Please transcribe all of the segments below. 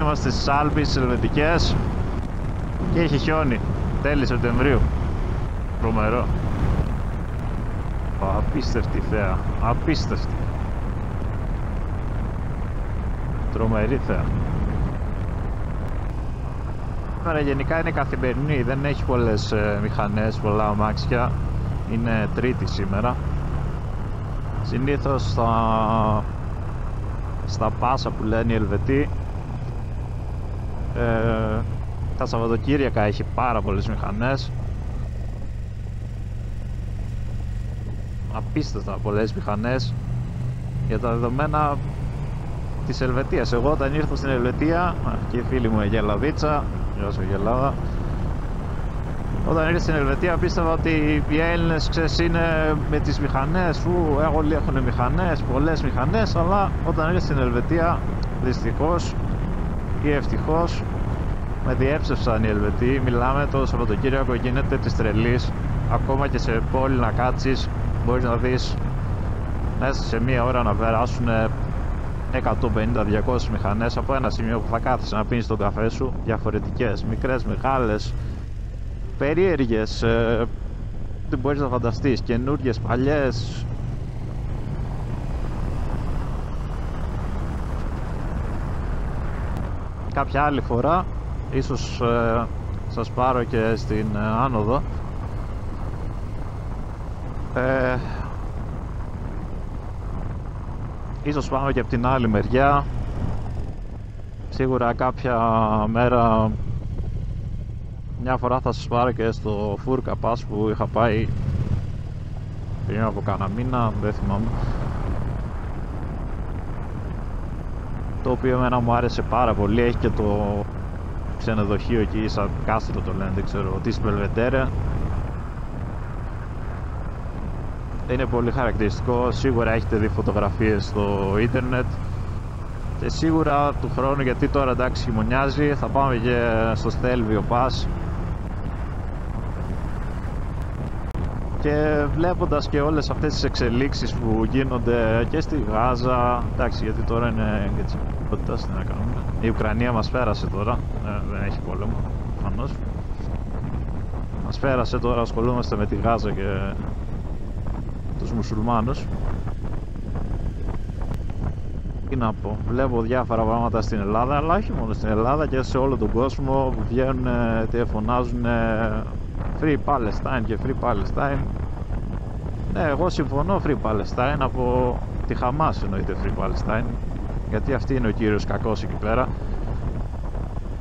Είμαστε στις Άλπεις, στις Ελβετικές και έχει χιόνι, τέλη Σεπτεμβρίου. Τρομερό. Απίστευτη θέα, απίστευτη. Τρομερή θέα. Σήμερα γενικά είναι καθημερινή, δεν έχει πολλές μηχανές, πολλά αμάξια. Είναι Τρίτη σήμερα. Συνήθως στα πάσα που λένε οι Ελβετοί, τα Σαββατοκύριακα έχει πάρα πολλές μηχανές. Απίστευτα πολλές μηχανές για τα δεδομένα της Ελβετίας. Εγώ όταν ήρθα στην Ελβετία, και η φίλη μου η Γελαβίτσα, γεια σου Γελάδα, όταν ήρθα στην Ελβετία πίστευα ότι οι Έλληνες, ξέρεις, είναι με τις μηχανές, όλοι έχουν μηχανές, πολλές μηχανές, αλλά όταν ήρθα στην Ελβετία, δυστυχώς ή ευτυχώς, με διέψευσαν οι Ελβετοί. Μιλάμε το Σαββατοκύριακο γίνεται της τρελής. Ακόμα και σε πόλη να κάτσεις, μπορείς να δεις μέσα σε μία ώρα να περάσουν 150-200 μηχανές από ένα σημείο που θα κάθεσαι να πίνεις τον καφέ σου. Διαφορετικές, μικρές, μεγάλες, περίεργες, δεν μπορείς να φανταστείς, καινούργιες, παλιές. Κάποια άλλη φορά ίσως σας πάρω και στην άνοδο. Ίσως πάμε και από την άλλη μεριά. Σίγουρα κάποια μέρα, μια φορά θα σας πάρω και στο Φούρκα Πας που είχα πάει πριν από κάνα μήνα, δεν θυμάμαι, το οποίο εμένα μου άρεσε πάρα πολύ. Έχει και το ξενοδοχείο εκεί, σαν κάστρο το λένε, δεν ξέρω, της Μπελβεντέρε. Είναι πολύ χαρακτηριστικό. Σίγουρα έχετε δει φωτογραφίες στο ίντερνετ και σίγουρα του χρόνου, γιατί τώρα εντάξει χειμωνιάζει, θα πάμε και στο Στέλβιο Πας. Και βλέποντας και όλες αυτές τις εξελίξεις που γίνονται και στη Γάζα, εντάξει, γιατί τώρα είναι για τις υποτιτές, τι να κάνουμε. Η Ουκρανία μας πέρασε τώρα, δεν έχει πόλεμο, προφανώς. Μας πέρασε τώρα, ασχολούμαστε με τη Γάζα και τους μουσουλμάνους. Τι να πω, βλέπω διάφορα πράγματα στην Ελλάδα, αλλά όχι μόνο στην Ελλάδα, και σε όλο τον κόσμο που βγαίνουν και φωνάζουν Free Palestine και Free Palestine. Ναι, εγώ συμφωνώ, Free Palestine, από τη Χαμάς εννοείται Free Palestine, γιατί αυτή είναι ο κύριος κακός εκεί πέρα.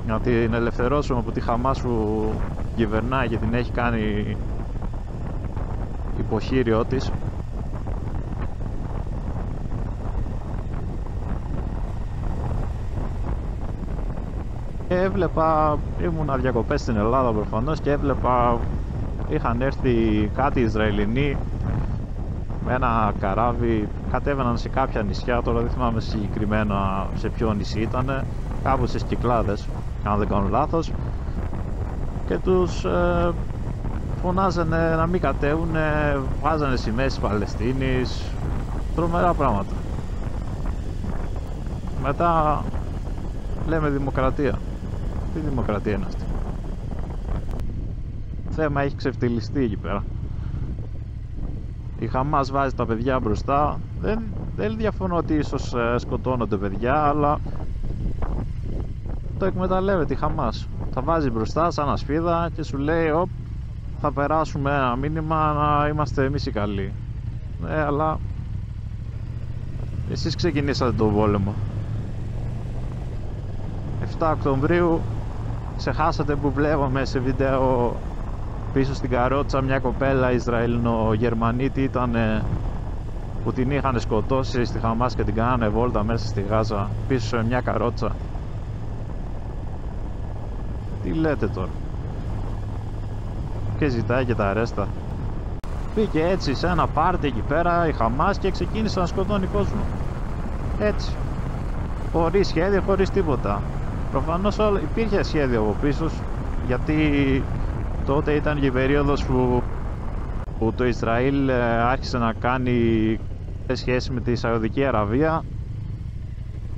Να την ελευθερώσουμε από τη Χαμάς που κυβερνάει και την έχει κάνει υποχείριό της. Και έβλεπα, ήμουνα διακοπές στην Ελλάδα προφανώς, και έβλεπα είχαν έρθει κάτι Ισραηλινοί με ένα καράβι, κατέβαιναν σε κάποια νησιά, τώρα δεν θυμάμαι συγκεκριμένα σε ποιο νησί ήταν, κάπου στις Κυκλάδες αν δεν κάνω λάθος, και τους φωνάζανε να μην κατέβουν, βάζανε σημαίες της Παλαιστίνης, τρομερά πράγματα. Μετά λέμε δημοκρατία. Τι δημοκρατία είναι αυτή? Θέμα έχει ξεφτυλιστεί εκεί πέρα. Η Χαμάς βάζει τα παιδιά μπροστά. Δεν διαφωνώ ότι ίσως σκοτώνονται παιδιά, αλλά το εκμεταλλεύεται η Χαμάς. Θα βάζει μπροστά σαν ασπίδα και σου λέει θα περάσουμε ένα μήνυμα να είμαστε εμείς οι καλοί. Αλλά εσείς ξεκινήσατε τον πόλεμο. 7 Οκτωβρίου ξεχάσατε που βλέπαμε σε βίντεο πίσω στην καρότσα μια κοπέλα Ισραηλινο-Γερμανίτη ήταν, που την είχαν σκοτώσει στη Χαμάς και την κάνανε βόλτα μέσα στη Γάζα πίσω σε μια καρότσα. Τι λέτε τώρα? Και ζητάει και τα αρέστα. Πήγε έτσι σε ένα πάρτι εκεί πέρα η Χαμάς και ξεκίνησε να σκοτώνει κόσμο. Έτσι, χωρίς σχέδιο, χωρίς τίποτα. Προφανώς υπήρχε σχέδιο από πίσω, γιατί τότε ήταν και η περίοδος που το Ισραήλ άρχισε να κάνει σχέση με τη Σαουδική Αραβία,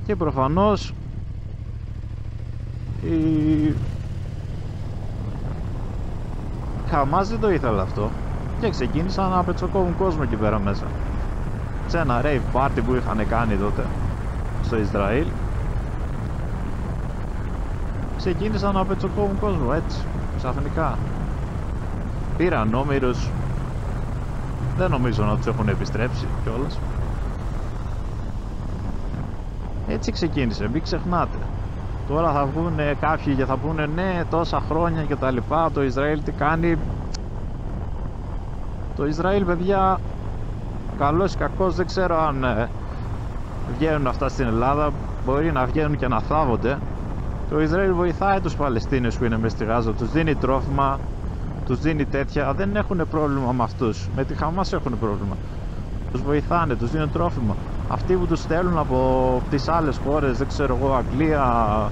και προφανώς Η Χαμάς δεν το ήθελε αυτό και ξεκίνησαν να πετσοκόβουν κόσμο εκεί πέρα μέσα. Σε ένα rave party που είχαν κάνει τότε στο Ισραήλ, ξεκίνησαν να πετσοκόβουν κόσμο έτσι, ξαφνικά. Πήραν όμηρους, δεν νομίζω να τους έχουν επιστρέψει κιόλας. Έτσι ξεκίνησε, μην ξεχνάτε. Τώρα θα βγουν κάποιοι και θα πούνε ναι, τόσα χρόνια και τα λοιπά, το Ισραήλ τι κάνει. Το Ισραήλ, παιδιά, καλός ή κακός, δεν ξέρω αν βγαίνουν αυτά στην Ελλάδα, μπορεί να βγαίνουν και να θάβονται. Το Ισραήλ βοηθάει τους Παλαιστίνιους που είναι μες στη Γάζα, τους δίνει τρόφιμα, τους δίνει τέτοια, δεν έχουν πρόβλημα με αυτούς. Με τη Χαμάς έχουν πρόβλημα. Τους βοηθάνε, τους δίνουν τρόφιμα. Αυτοί που τους στέλνουν από τις άλλες χώρες, δεν ξέρω εγώ, Αγγλία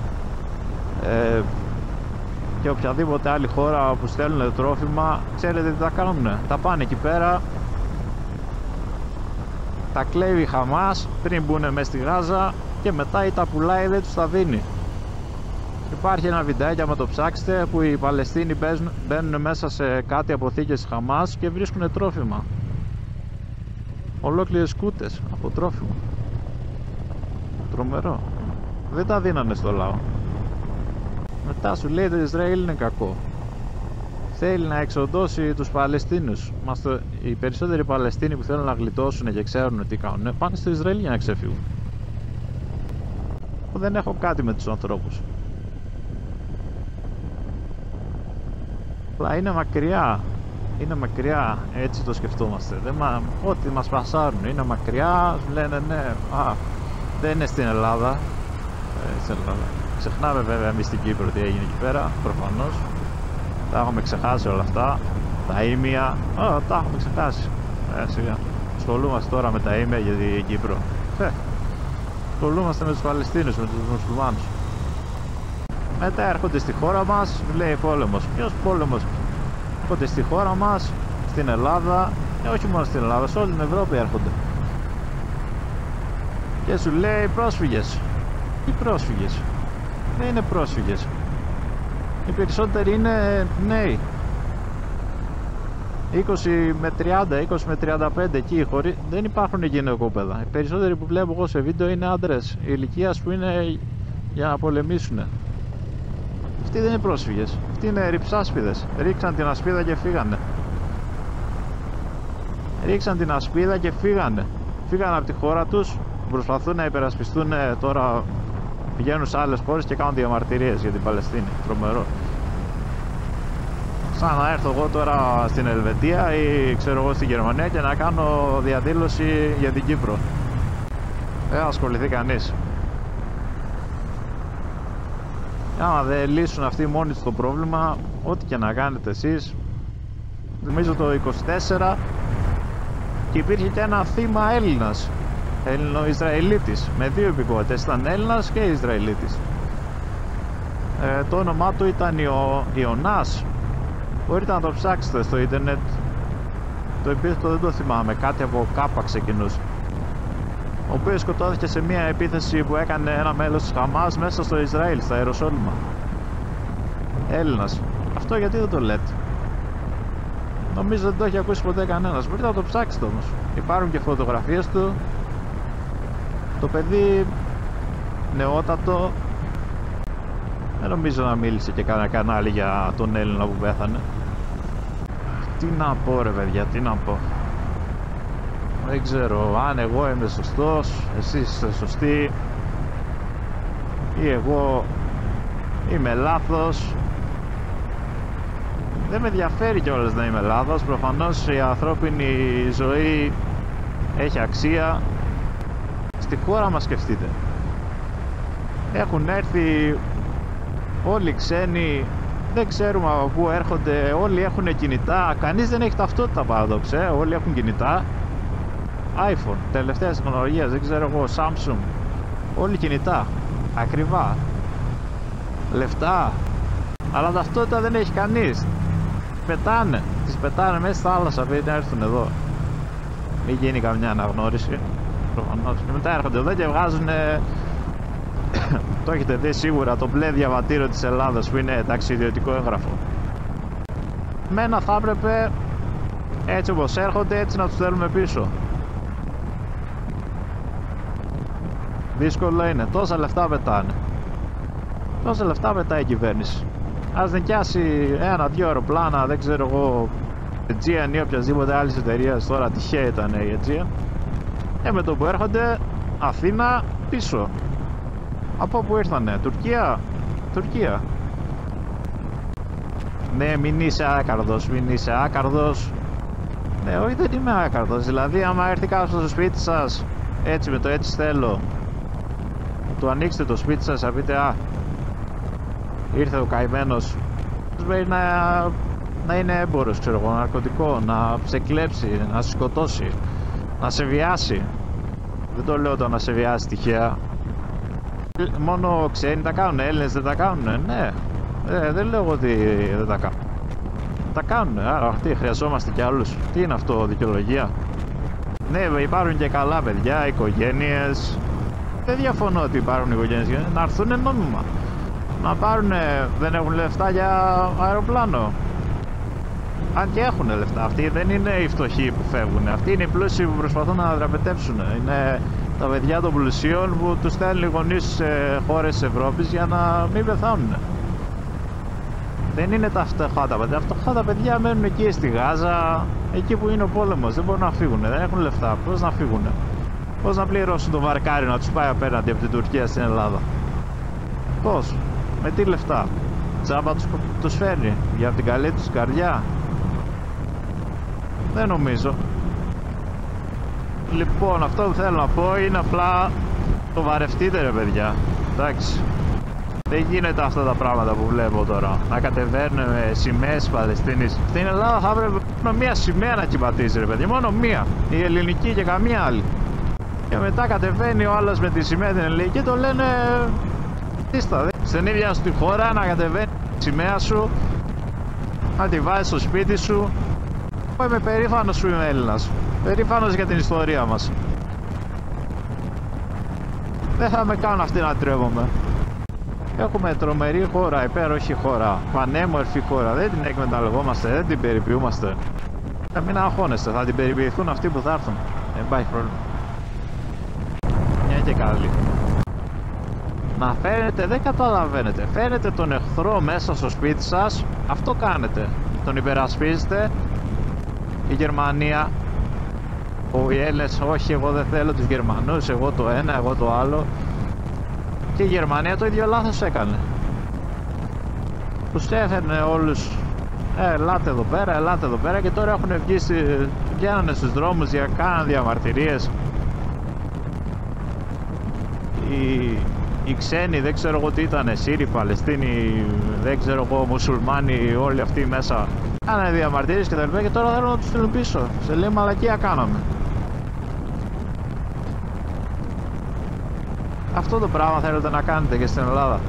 και οποιαδήποτε άλλη χώρα που στέλνουν τρόφιμα, ξέρετε τι τα κάνουν? Τα πάνε εκεί πέρα, τα κλέβει η Χαμάς πριν μπουν μες στη Γάζα και μετά ή τα πουλάει ή δεν τους τα δίνει. Υπάρχει ένα βιντεάκι, άμα το ψάξετε, που οι Παλαιστίνοι μπαίνουν μέσα σε κάτι αποθήκες της Χαμάς και βρίσκουν τρόφιμα. Ολόκληρες κούτες από τρόφιμα. Τρομερό. Δεν τα δίνανε στο λαό. Μετά σου λέει το Ισραήλ είναι κακό. Θέλει να εξοντώσει τους Παλαιστίνους. Οι περισσότεροι Παλαιστίνοι που θέλουν να γλιτώσουν και ξέρουν τι κάνουν, πάνε στο Ισραήλ για να ξεφύγουν. Δεν έχω κάτι με τους ανθρώπους. Αλλά είναι μακριά. Είναι μακριά, έτσι το σκεφτόμαστε. Ό,τι μας πασάρουν είναι μακριά, λένε ναι, δεν είναι στην Ελλάδα. Ξεχνάμε βέβαια εμείς στην Κύπρο τι έγινε εκεί πέρα, προφανώς. Τα έχουμε ξεχάσει όλα αυτά. Τα ήμια, τα έχουμε ξεχάσει. Σιγά. Ασχολούμαστε τώρα με τα ήμια για την Κύπρο. Ασχολούμαστε με τους Παλαιστίνους, με τους μουσουλμάνους. Μετά έρχονται στη χώρα μας, λέει πόλεμος. Ποιος πόλεμος? Έρχονται στη χώρα μας, στην Ελλάδα, όχι μόνο στην Ελλάδα, σε όλη την Ευρώπη έρχονται. Και σου λέει πρόσφυγες. Τι πρόσφυγες? Δεν είναι πρόσφυγες. Οι περισσότεροι είναι νέοι. 20 με 30, 20 με 35 εκεί, δεν υπάρχουν γυναικόπαιδα. Οι περισσότεροι που βλέπω εγώ σε βίντεο είναι άντρες ηλικίας που είναι για να πολεμήσουν. Αυτοί δεν είναι πρόσφυγες, αυτοί είναι ρυψάσπιδες. Ρίξαν την ασπίδα και φύγανε. Ρίξαν την ασπίδα και φύγανε. Φύγανε από τη χώρα τους, προσπαθούν να υπερασπιστούν, τώρα πηγαίνουν σε άλλες χώρες και κάνουν διαμαρτυρίες για την Παλαιστίνη. Τρομερό. Σαν να έρθω εγώ τώρα στην Ελβετία ή ξέρω εγώ στην Γερμανία και να κάνω διαδήλωση για την Κύπρο. Δεν ασχοληθεί κανείς. Άμα δεν λύσουν αυτοί μόνοι τους το πρόβλημα, ό,τι και να κάνετε εσείς. Νομίζω το 24 και υπήρχε και ένα θύμα Έλληνας, Έλληνο-Ισραηλίτης, με δύο υπηκότητες, ήταν Έλληνας και Ισραηλίτης. Το όνομά του ήταν Ιωνάς. Μπορείτε να το ψάξετε στο ίντερνετ. Το επίθετο δεν το θυμάμαι, κάτι από Κάπα ξεκινούσε. Ο οποίος σκοτώθηκε σε μια επίθεση που έκανε ένα μέλος της Χαμάς μέσα στο Ισραήλ, στα Ιεροσόλυμα. Έλληνας. Αυτό γιατί δεν το λέτε? Νομίζω δεν το έχει ακούσει ποτέ κανένας. Μπορείτε να το ψάξετε όμως. Υπάρχουν και φωτογραφίες του. Το παιδί νεότατο. Δεν νομίζω να μίλησε και κανένα κανάλι για τον Έλληνα που πέθανε. Τι να πω ρε παιδιά, τι να πω? Δεν ξέρω αν εγώ είμαι σωστός, εσείς είστε σωστοί ή εγώ είμαι λάθος. Δεν με ενδιαφέρει κιόλας να είμαι λάθος. Προφανώς η ανθρώπινη ζωή έχει αξία. Στη χώρα μας σκεφτείτε, έχουν έρθει όλοι ξένοι, δεν ξέρουμε από πού έρχονται, όλοι έχουν κινητά, κανείς δεν έχει ταυτότητα παράδοξε, όλοι έχουν κινητά, iPhone, τελευταίας τεχνολογίας, δεν ξέρω εγώ, Samsung, όλοι κινητά, ακριβά, λεφτά, αλλά ταυτότητα δεν έχει κανείς. Πετάνε, τις πετάνε μέσα στη θάλασσα πριν έρθουν εδώ. Μην γίνει καμιά αναγνώριση, προφανώς. Και μετά έρχονται εδώ και βγάζουν Το έχετε δει σίγουρα, το μπλε διαβατήριο της Ελλάδας που είναι ταξιδιωτικό έγγραφο. Μένα θα έπρεπε έτσι όπως έρχονται, έτσι να τους θέλουμε πίσω. Δύσκολο είναι, τόσα λεφτά πετάνε. Τόσα λεφτά πετάει η κυβέρνηση. Ας νοικιάσει 1-2 αεροπλάνα, δεν ξέρω εγώ, Aegean ή οποιασδήποτε άλλη εταιρεία, τώρα τυχαία ήταν η Aegean. Με το που έρχονται, Αθήνα πίσω. Από που ήρθανε, Τουρκία. Ναι, μην είσαι άκαρδος. Ναι, όχι, δεν είμαι άκαρδος. Δηλαδή, άμα έρθει κάποιος στο σπίτι σας, έτσι με το έτσι θέλω, του ανοίξετε το σπίτι σας, θα πείτε, α, ήρθε ο καημένος. Μπορεί να είναι έμπορος, ξέρω εγώ, ναρκωτικό, να σε κλέψει, να σε σκοτώσει, να σε βιάσει. Δεν το λέω το να σε βιάσει τυχαία. Μόνο ξένοι τα κάνουν, Έλληνες δεν τα κάνουν. Ναι, δεν λέω ότι δεν τα κάνουν. Τα κάνουν, άρα αυτοί χρειαζόμαστε κι άλλους. Τι είναι αυτό, δικαιολογία? Ναι, υπάρχουν και καλά παιδιά, οικογένειες. Δεν διαφωνώ ότι υπάρχουν οικογένειες, να έρθουν νόμιμα. Να πάρουν, δεν έχουν λεφτά για αεροπλάνο. Αν και έχουν λεφτά, αυτοί δεν είναι οι φτωχοί που φεύγουν. Αυτοί είναι οι πλούσιοι που προσπαθούν να δραπετεύσουν. Είναι τα παιδιά των πλουσίων που τους στέλνουν οι γονείς σε χώρες της Ευρώπης για να μην πεθάνουν. Δεν είναι τα φτωχά τα παιδιά. Τα φτωχά τα παιδιά μένουν εκεί στη Γάζα, εκεί που είναι ο πόλεμος. Δεν μπορούν να φύγουν, δεν έχουν λεφτά. Πώς να φύγουν? Πώς να πληρώσουν το βαρκάρι να τους πάει απέναντι από την Τουρκία στην Ελλάδα? Πώς? Με τι λεφτά? Τζάμπα τους φέρνει για την καλή τους καρδιά? Δεν νομίζω. Λοιπόν, αυτό που θέλω να πω είναι απλά το βαρευτείτε ρε παιδιά. Εντάξει. Δεν γίνεται αυτά τα πράγματα που βλέπω τώρα. Να κατεβαίνουν σημαίες Παλαιστίνης. Στην Ελλάδα θα έπρεπε μόνο μία σημαία να κυματίζει ρε παιδιά. Μόνο μία. Η ελληνική και καμία άλλη. Και μετά κατεβαίνει ο άλλος με τη σημαία την ελληνική και το λένε τίστα. Στην ίδια σου τη χώρα να κατεβαίνει τη σημαία σου, να τη βάζεις στο σπίτι σου. Εγώ είμαι περήφανος που είμαι Έλληνας. Περήφανος για την ιστορία μας. Δεν θα με κάνουν αυτοί να τρέβομαι. Έχουμε τρομερή χώρα, υπέροχη χώρα, πανέμορφη χώρα. Δεν την εκμεταλλευόμαστε, δεν την περιποιούμαστε. Μην αγχώνεστε, θα την περιποιηθούν αυτοί που θα έρθουν. Δεν υπάρχει πρόβλημα. Μια και καλή. Να φέρετε, δεν καταλαβαίνετε. Φέρετε τον εχθρό μέσα στο σπίτι σας, αυτό κάνετε. Τον υπερασπίζετε. Η Γερμανία, οι Έλληνες, όχι εγώ δεν θέλω τους Γερμανούς, εγώ το ένα, εγώ το άλλο. Και η Γερμανία το ίδιο λάθος έκανε. Τους έφερνε όλους, ελάτε εδώ πέρα και τώρα έχουν βγει, βγαίνανε στους δρόμους για κάναν διαμαρτυρίες. Οι ξένοι, δεν ξέρω εγώ τι ήτανε, Σύριοι, Παλαιστίνοι, δεν ξέρω εγώ, μουσουλμάνοι, όλοι αυτοί μέσα. Κάνανε διαμαρτυρίες και τα λοιπά και τώρα θέλουν να τους στείλουν πίσω. Σε λέει μαλακία κάναμε. Αυτό το πράγμα θέλετε να κάνετε και στην Ελλάδα.